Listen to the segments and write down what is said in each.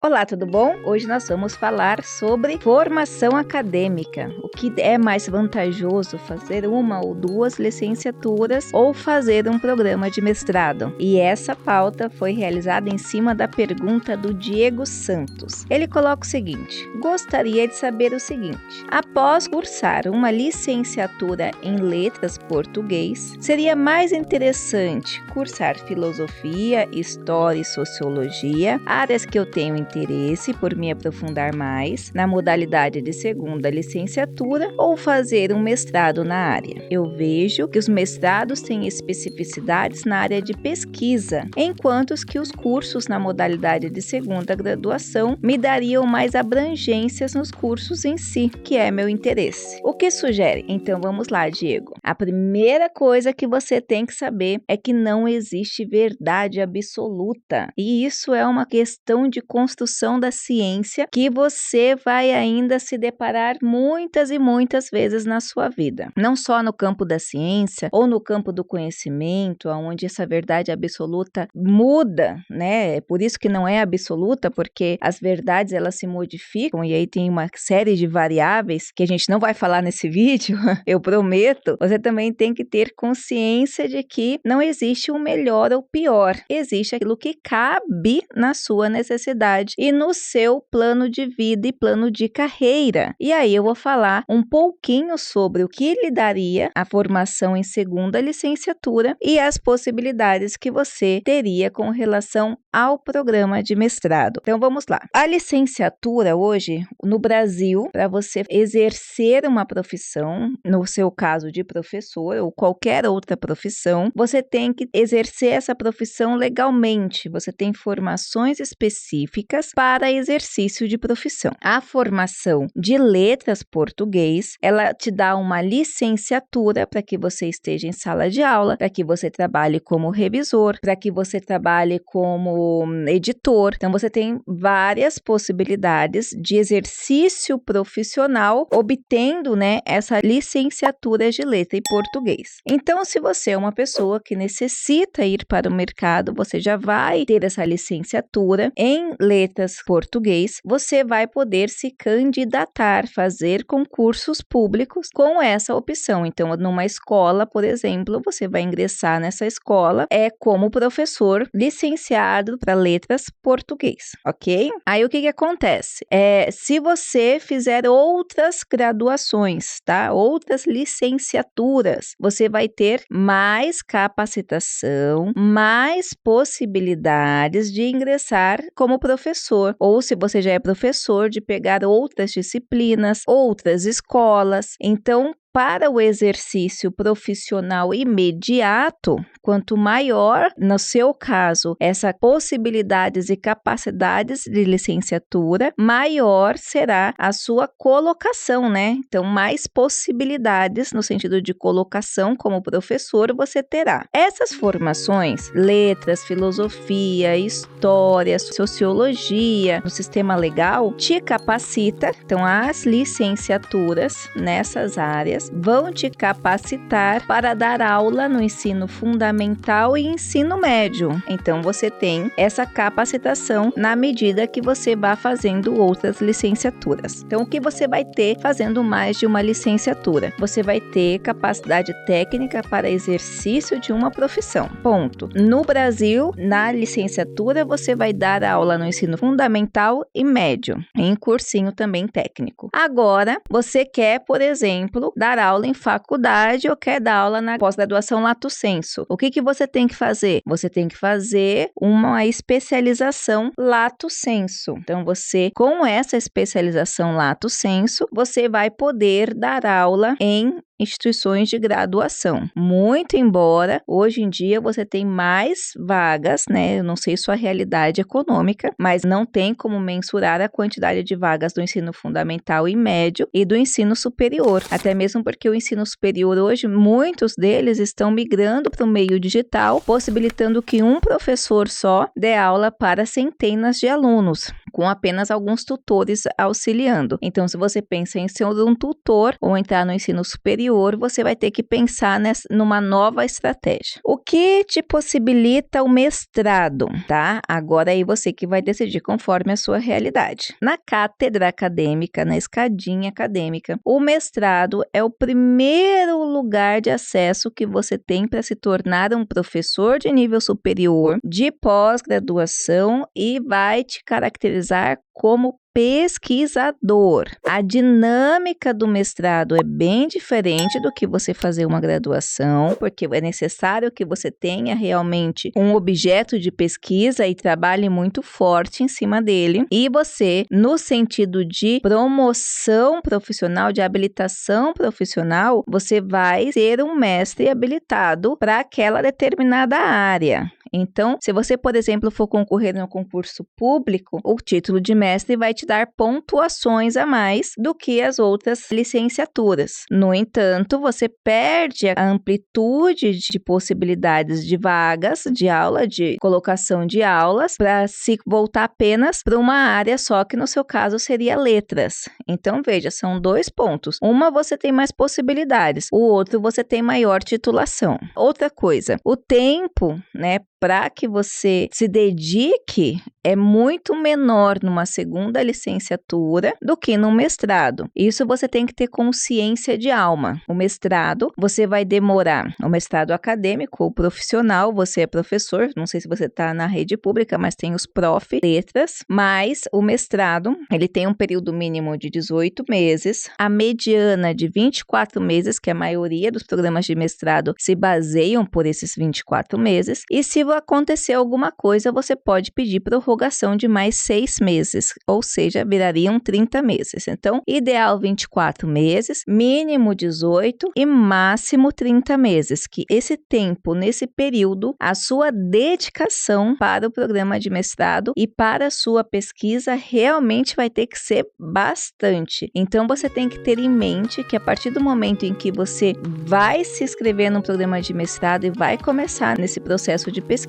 Olá, tudo bom? Hoje nós vamos falar sobre formação acadêmica. O que é mais vantajoso, fazer uma ou duas licenciaturas ou fazer um programa de mestrado? E essa pauta foi realizada em cima da pergunta do Diego Santos. Ele coloca o seguinte: gostaria de saber o seguinte: após cursar uma licenciatura em letras português, seria mais interessante cursar filosofia, história e sociologia, áreas que eu tenho interesse por me aprofundar mais na modalidade de segunda licenciatura, ou fazer um mestrado na área? Eu vejo que os mestrados têm especificidades na área de pesquisa, enquanto que os cursos na modalidade de segunda graduação me dariam mais abrangências nos cursos em si, que é meu interesse. O que sugere? Então vamos lá, Diego. A primeira coisa que você tem que saber é que não existe verdade absoluta, e isso é uma questão de construção da ciência que você vai ainda se deparar muitas e muitas vezes na sua vida. Não só no campo da ciência ou no campo do conhecimento, onde essa verdade absoluta muda, né? É por isso que não é absoluta, porque as verdades elas se modificam e aí tem uma série de variáveis que a gente não vai falar nesse vídeo, eu prometo. Você também tem que ter consciência de que não existe o melhor ou pior, existe aquilo que cabe na sua necessidade e no seu plano de vida e plano de carreira. E aí eu vou falar um pouquinho sobre o que lhe daria a formação em segunda licenciatura e as possibilidades que você teria com relação ao programa de mestrado. Então vamos lá. A licenciatura hoje no Brasil, para você exercer uma profissão, no seu caso de professor ou qualquer outra profissão, você tem que exercer essa profissão legalmente. Você tem formações específicas para exercício de profissão. A formação de letras português, ela te dá uma licenciatura para que você esteja em sala de aula, para que você trabalhe como revisor, para que você trabalhe como editor. Então, você tem várias possibilidades de exercício profissional obtendo, essa licenciatura de letra em português. Então, se você é uma pessoa que necessita ir para o mercado, você já vai ter essa licenciatura em letras português, você vai poder se candidatar, fazer concursos públicos com essa opção. Então, numa escola, por exemplo, você vai ingressar nessa escola como professor licenciado para letras português, ok? Aí, o que acontece? Se você fizer outras graduações, tá? Outras licenciaturas, você vai ter mais capacitação, mais possibilidades de ingressar como professor, ou se você já é professor, de pegar outras disciplinas, outras escolas. Então, para o exercício profissional imediato, quanto maior, no seu caso, essas possibilidades e capacidades de licenciatura, maior será a sua colocação, né? Então, mais possibilidades no sentido de colocação como professor você terá. Essas formações, letras, filosofia, história, sociologia, no sistema legal, te capacita. Então, as licenciaturas nessas áreas vão te capacitar para dar aula no ensino fundamental e ensino médio. Então, você tem essa capacitação na medida que você vá fazendo outras licenciaturas. Então, o que você vai ter fazendo mais de uma licenciatura? Você vai ter capacidade técnica para exercício de uma profissão. Ponto. No Brasil, na licenciatura, você vai dar aula no ensino fundamental e médio, em cursinho também técnico. Agora, você quer, por exemplo, dar aula em faculdade ou quer dar aula na pós-graduação lato sensu. O que você tem que fazer? Você tem que fazer uma especialização lato sensu. Então, você, com essa especialização lato sensu, você vai poder dar aula em instituições de graduação. Muito embora hoje em dia você tem mais vagas, né? Eu não sei sua realidade econômica, mas não tem como mensurar a quantidade de vagas do ensino fundamental e médio e do ensino superior. Até mesmo porque o ensino superior hoje, muitos deles estão migrando para o meio digital, possibilitando que um professor só dê aula para centenas de alunos. com apenas alguns tutores auxiliando. Então, se você pensa em ser um tutor ou entrar no ensino superior, você vai ter que pensar numa nova estratégia. O que te possibilita o mestrado, tá? Agora aí você que vai decidir conforme a sua realidade. Na cátedra acadêmica, na escadinha acadêmica, o mestrado é o primeiro lugar de acesso que você tem para se tornar um professor de nível superior, de pós-graduação, e vai te caracterizar como pesquisador. A dinâmica do mestrado é bem diferente do que você fazer uma graduação, porque é necessário que você tenha realmente um objeto de pesquisa e trabalhe muito forte em cima dele. E você, no sentido de promoção profissional, de habilitação profissional, você vai ser um mestre habilitado para aquela determinada área. Então, se você, por exemplo, for concorrer no concurso público, o título de mestre vai te dar pontuações a mais do que as outras licenciaturas. No entanto, você perde a amplitude de possibilidades de vagas de aula, de colocação de aulas, para se voltar apenas para uma área só, que no seu caso seria letras. Então, veja, são 2 pontos. Uma, você tem mais possibilidades. O outro, você tem maior titulação. Outra coisa, o tempo, né, para que você se dedique é muito menor numa segunda licenciatura do que num mestrado. Isso você tem que ter consciência de alma. O mestrado, você vai demorar. O mestrado acadêmico ou profissional, você é professor, não sei se você está na rede pública, mas tem os prof, letras, mas o mestrado, ele tem um período mínimo de 18 meses, a mediana de 24 meses, que a maioria dos programas de mestrado se baseiam por esses 24 meses, e se acontecer alguma coisa, você pode pedir prorrogação de mais 6 meses, ou seja, virariam 30 meses. Então, ideal 24 meses, mínimo 18 e máximo 30 meses, que esse tempo, nesse período, a sua dedicação para o programa de mestrado e para a sua pesquisa realmente vai ter que ser bastante. Então, você tem que ter em mente que a partir do momento em que você vai se inscrever no programa de mestrado e vai começar nesse processo de pesquisa,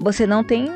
você não tem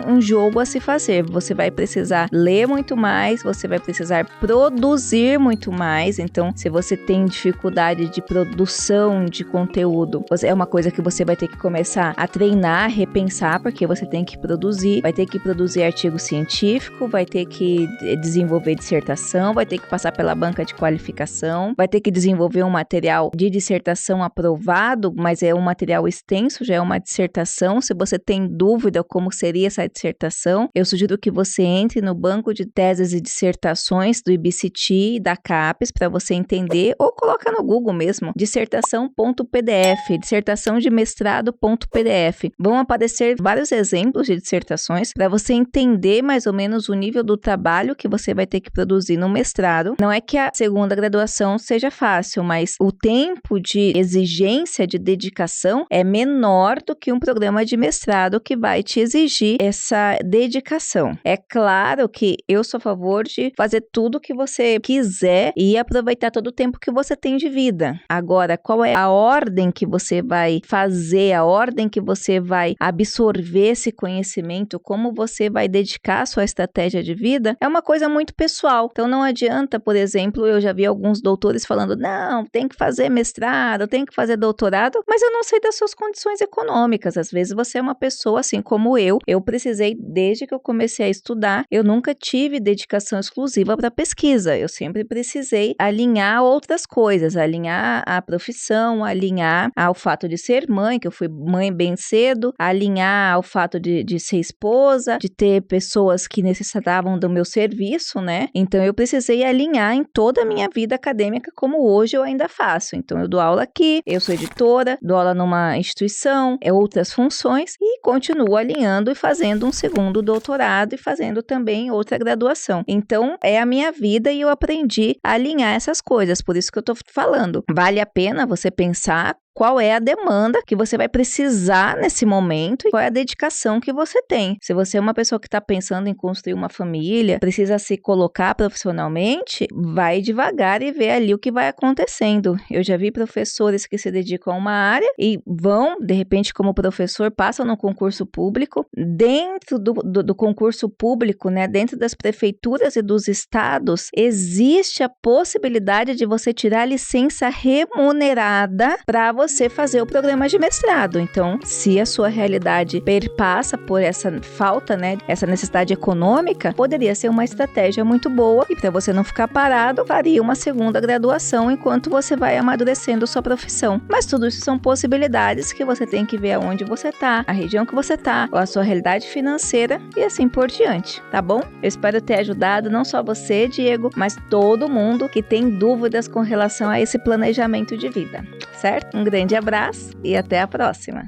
um jogo a se fazer. Você vai precisar ler muito mais, você vai precisar produzir muito mais. Então, se você tem dificuldade de produção de conteúdo, é uma coisa que você vai ter que começar a treinar, repensar, porque você tem que produzir, vai ter que produzir artigo científico, vai ter que desenvolver dissertação, vai ter que passar pela banca de qualificação, vai ter que desenvolver um material de dissertação aprovado, mas é um material extenso, já é uma dissertação. Se você tem dúvida como seria essa dissertação, eu sugiro que você entre no banco de teses e dissertações do IBCT e da CAPES para você entender, ou coloca no Google mesmo, dissertação.pdf, dissertação de mestrado.pdf. Vão aparecer vários exemplos de dissertações para você entender mais ou menos o nível do trabalho que você vai ter que produzir no mestrado. Não é que a segunda graduação seja fácil, mas o tempo de exigência, de dedicação é menor do que um programa de mestrado que vai te exigir essa dedicação. É claro que eu sou a favor de fazer tudo que você quiser e aproveitar todo o tempo que você tem de vida. Agora, qual é a ordem que você vai fazer, a ordem que você vai absorver esse conhecimento, como você vai dedicar a sua estratégia de vida, é uma coisa muito pessoal. Então, não adianta, por exemplo, eu já vi alguns doutores falando, não, tem que fazer mestrado, tem que fazer doutorado, mas eu não sei das suas condições econômicas. Às vezes você é uma pessoa assim como eu precisei, desde que eu comecei a estudar, eu nunca tive dedicação exclusiva para pesquisa, eu sempre precisei alinhar outras coisas, alinhar a profissão, alinhar ao fato de ser mãe, que eu fui mãe bem cedo, alinhar ao fato de ser esposa, de ter pessoas que necessitavam do meu serviço, né? Então eu precisei alinhar em toda a minha vida acadêmica, como hoje eu ainda faço. Então eu dou aula aqui, eu sou editora, dou aula numa instituição, outras funções, e continuo alinhando e fazendo um segundo doutorado e fazendo também outra graduação. Então, é a minha vida e eu aprendi a alinhar essas coisas, por isso que eu tô falando. Vale a pena você pensar qual é a demanda que você vai precisar nesse momento e qual é a dedicação que você tem. Se você é uma pessoa que está pensando em construir uma família, precisa se colocar profissionalmente, vai devagar e vê ali o que vai acontecendo. Eu já vi professores que se dedicam a uma área e vão, de repente, como professor, passam no concurso público. Dentro do concurso público, né, dentro das prefeituras e dos estados, existe a possibilidade de você tirar a licença remunerada para você fazer o programa de mestrado. Então, se a sua realidade perpassa por essa falta, né, essa necessidade econômica, poderia ser uma estratégia muito boa e para você não ficar parado, faria uma segunda graduação enquanto você vai amadurecendo sua profissão. Mas tudo isso são possibilidades que você tem que ver aonde você está, a região que você está, a sua realidade financeira e assim por diante, tá bom? Eu espero ter ajudado não só você, Diego, mas todo mundo que tem dúvidas com relação a esse planejamento de vida, certo? Um grande abraço e até a próxima!